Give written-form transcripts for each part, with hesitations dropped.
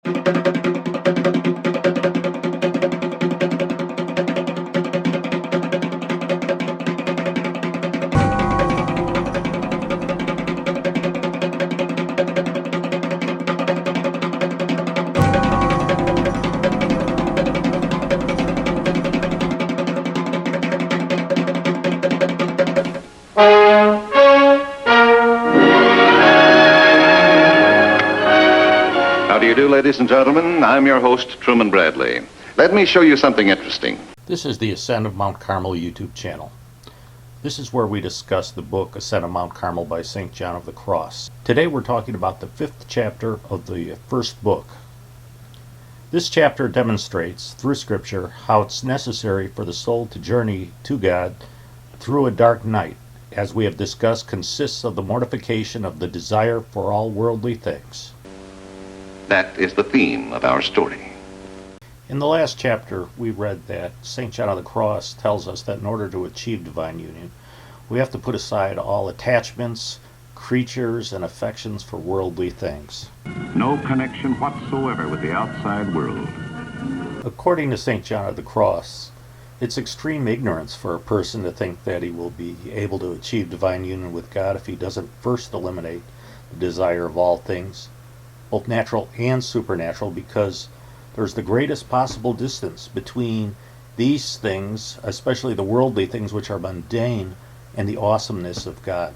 How do you do, ladies and gentlemen? I'm your host, Truman Bradley. Let me show you something interesting. This is the Ascent of Mount Carmel YouTube channel. This is where we discuss the book Ascent of Mount Carmel by St. John of the Cross. Today we're talking about the 5th chapter of the first book. This chapter demonstrates, through Scripture, how it's necessary for the soul to journey to God through a dark night, as we have discussed, consists of the mortification of the desire for all worldly things. That is the theme of our story. In the last chapter, we read that St. John of the Cross tells us that in order to achieve divine union, we have to put aside all attachments, creatures, and affections for worldly things. No connection whatsoever with the outside world. According to St. John of the Cross, it's extreme ignorance for a person to think that he will be able to achieve divine union with God if he doesn't first eliminate the desire of all things, both natural and supernatural, because there's the greatest possible distance between these things, especially the worldly things which are mundane, and the awesomeness of God.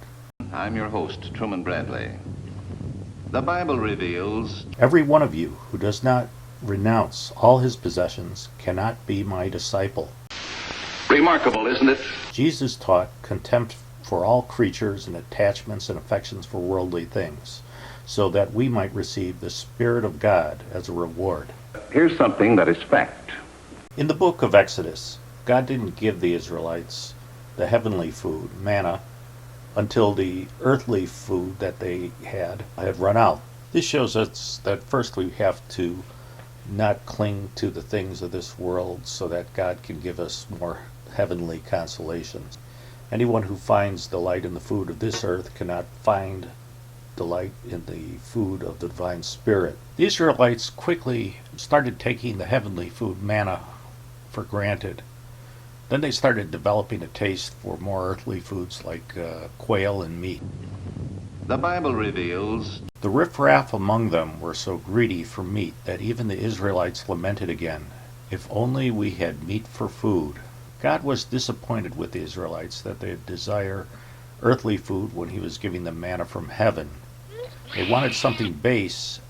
I'm your host, Truman Bradley. The Bible reveals Every one of you who does not renounce all his possessions cannot be my disciple. remarkable, isn't it? Jesus taught contempt for all creatures and attachments and affections for worldly things, so that we might receive the Spirit of God as a reward. Here's something that is fact. In the book of Exodus, God didn't give the Israelites the heavenly food, manna, until the earthly food that they had run out. This shows us that first we have to not cling to the things of this world so that God can give us more heavenly consolations. Anyone who finds delight in the food of this earth cannot find delight in the food of the divine Spirit. The Israelites quickly started taking the heavenly food, manna, for granted. Then they started developing a taste for more earthly foods like quail and meat. The Bible reveals The riffraff among them were so greedy for meat that even the Israelites lamented again, "If only we had meat for food." God was disappointed with the Israelites that they desire earthly food when he was giving them manna from heaven. They wanted something base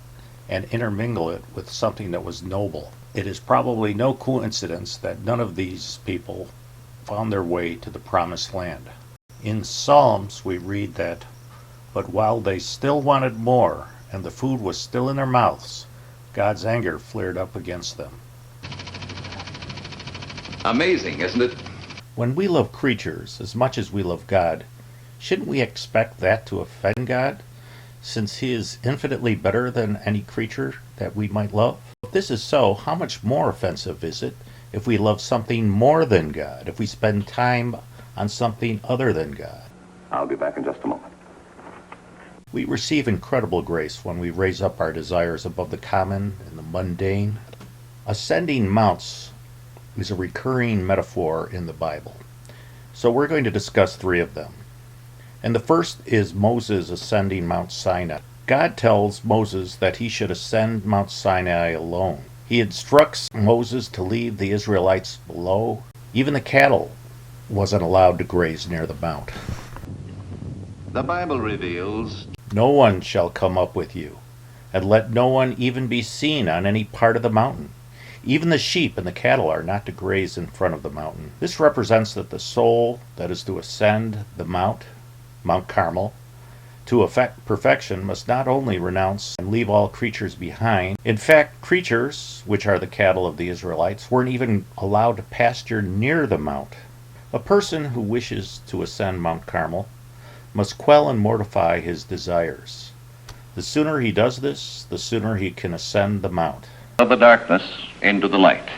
and intermingle it with something that was noble. It is probably no coincidence that none of these people found their way to the promised land. In Psalms we read that, "But while they still wanted more, and the food was still in their mouths, God's anger flared up against them." amazing, isn't it? When we love creatures as much as we love God, shouldn't we expect that to offend God, since he is infinitely better than any creature that we might love? If this is so, how much more offensive is it if we love something more than God, if we spend time on something other than God? I'll be back in just a moment. We receive incredible grace when we raise up our desires above the common and the mundane. Ascending mounts is a recurring metaphor in the Bible. So we're going to discuss 3 of them. And the first is Moses ascending Mount Sinai. God tells Moses that he should ascend Mount Sinai alone. He instructs Moses to leave the Israelites below. Even the cattle wasn't allowed to graze near the mount. The Bible reveals "No one shall come up with you, and let no one even be seen on any part of the mountain. Even the sheep and the cattle are not to graze in front of the mountain." This represents that the soul that is to ascend the Mount Carmel, to effect perfection, must not only renounce and leave all creatures behind. In fact, creatures, which are the cattle of the Israelites, weren't even allowed to pasture near the mount. A person who wishes to ascend Mount Carmel must quell and mortify his desires. The sooner he does this, the sooner he can ascend the mount. of the darkness into the light.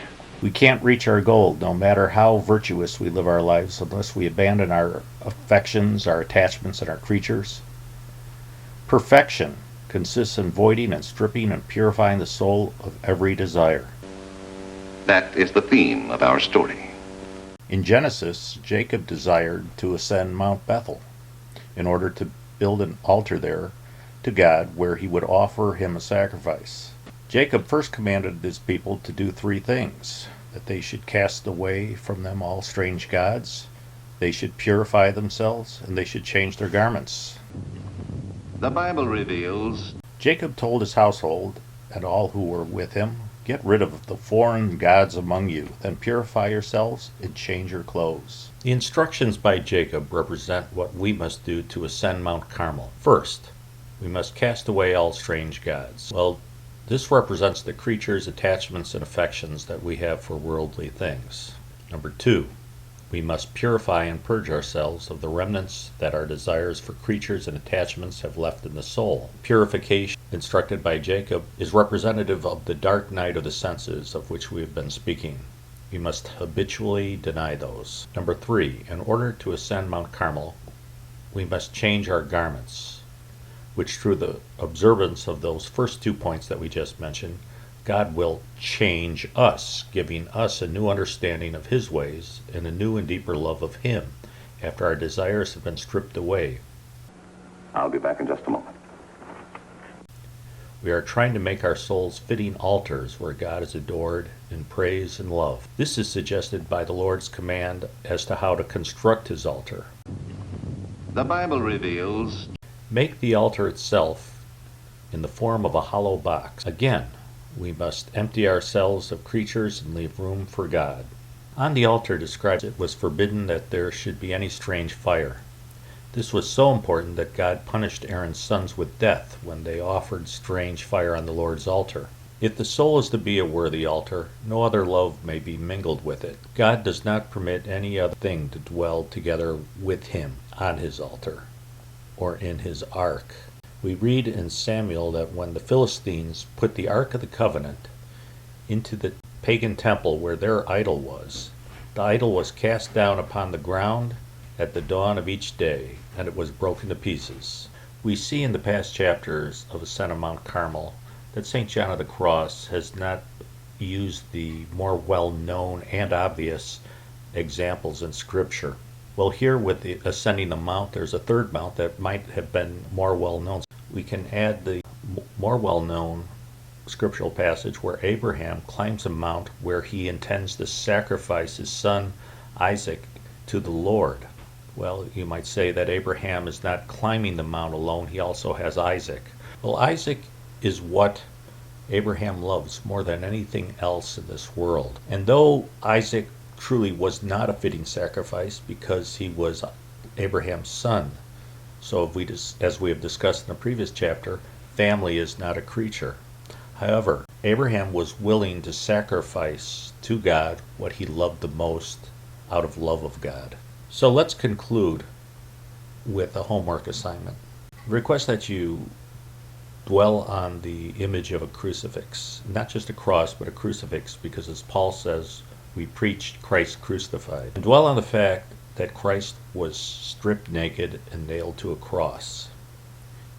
We can't reach our goal, no matter how virtuous we live our lives, unless we abandon our affections, our attachments, and our creatures. Perfection consists in voiding and stripping and purifying the soul of every desire. That is the theme of our story. In Genesis, Jacob desired to ascend Mount Bethel in order to build an altar there to God where he would offer him a sacrifice. Jacob first commanded his people to do three things: that they should cast away from them all strange gods, they should purify themselves, and they should change their garments. The Bible reveals Jacob told his household and all who were with him, "Get rid of the foreign gods among you, then purify yourselves and change your clothes." The instructions by Jacob represent what we must do to ascend Mount Carmel. First, we must cast away all strange gods. Well, this represents the creatures, attachments, and affections that we have for worldly things. Number two, we must purify and purge ourselves of the remnants that our desires for creatures and attachments have left in the soul. Purification, instructed by Jacob, is representative of the dark night of the senses of which we have been speaking. We must habitually deny those. Number three, in order to ascend Mount Carmel, we must change our garments, which through the observance of those first 2 points that we just mentioned, God will change us, giving us a new understanding of his ways and a new and deeper love of him after our desires have been stripped away. I'll be back in just a moment. We are trying to make our souls fitting altars where God is adored in praise and love. This is suggested by the Lord's command as to how to construct his altar. The Bible reveals Make the altar itself in the form of a hollow box. Again, we must empty ourselves of creatures and leave room for God. On the altar describes it was forbidden that there should be any strange fire. This was so important that God punished Aaron's sons with death when they offered strange fire on the Lord's altar. If the soul is to be a worthy altar, no other love may be mingled with it. God does not permit any other thing to dwell together with him on his altar or in his ark. We read in Samuel that when the Philistines put the Ark of the Covenant into the pagan temple where their idol was, the idol was cast down upon the ground at the dawn of each day, and it was broken to pieces. We see in the past chapters of Ascent of Mount Carmel that St. John of the Cross has not used the more well-known and obvious examples in Scripture. Well, here with the ascending the mount, there's a third mount that might have been more well-known. We can add the more well-known scriptural passage where Abraham climbs a mount where he intends to sacrifice his son Isaac to the Lord. Well, you might say that Abraham is not climbing the mount alone, he also has Isaac. Well, Isaac is what Abraham loves more than anything else in this world. And though Isaac truly was not a fitting sacrifice because he was Abraham's son, so as we have discussed in the previous chapter, family is not a creature. However, Abraham was willing to sacrifice to God what he loved the most out of love of God. So let's conclude with a homework assignment. Request that you dwell on the image of a crucifix, not just a cross, but a crucifix, because as Paul says, we preached Christ crucified. And dwell on the fact that Christ was stripped naked and nailed to a cross.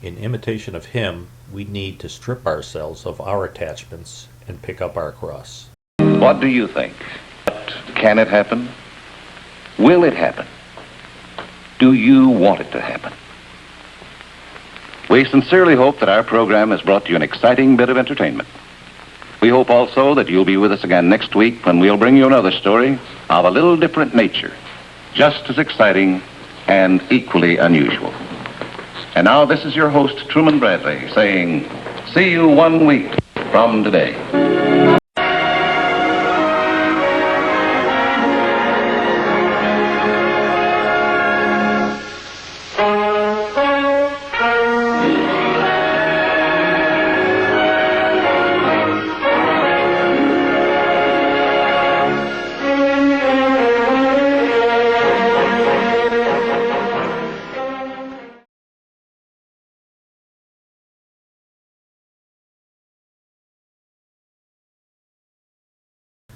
In imitation of him, we need to strip ourselves of our attachments and pick up our cross. What do you think? Can it happen? Will it happen? Do you want it to happen? We sincerely hope that our program has brought you an exciting bit of entertainment. We hope also that you'll be with us again next week when we'll bring you another story of a little different nature, just as exciting and equally unusual. And now this is your host, Truman Bradley, saying, see you 1 week from today.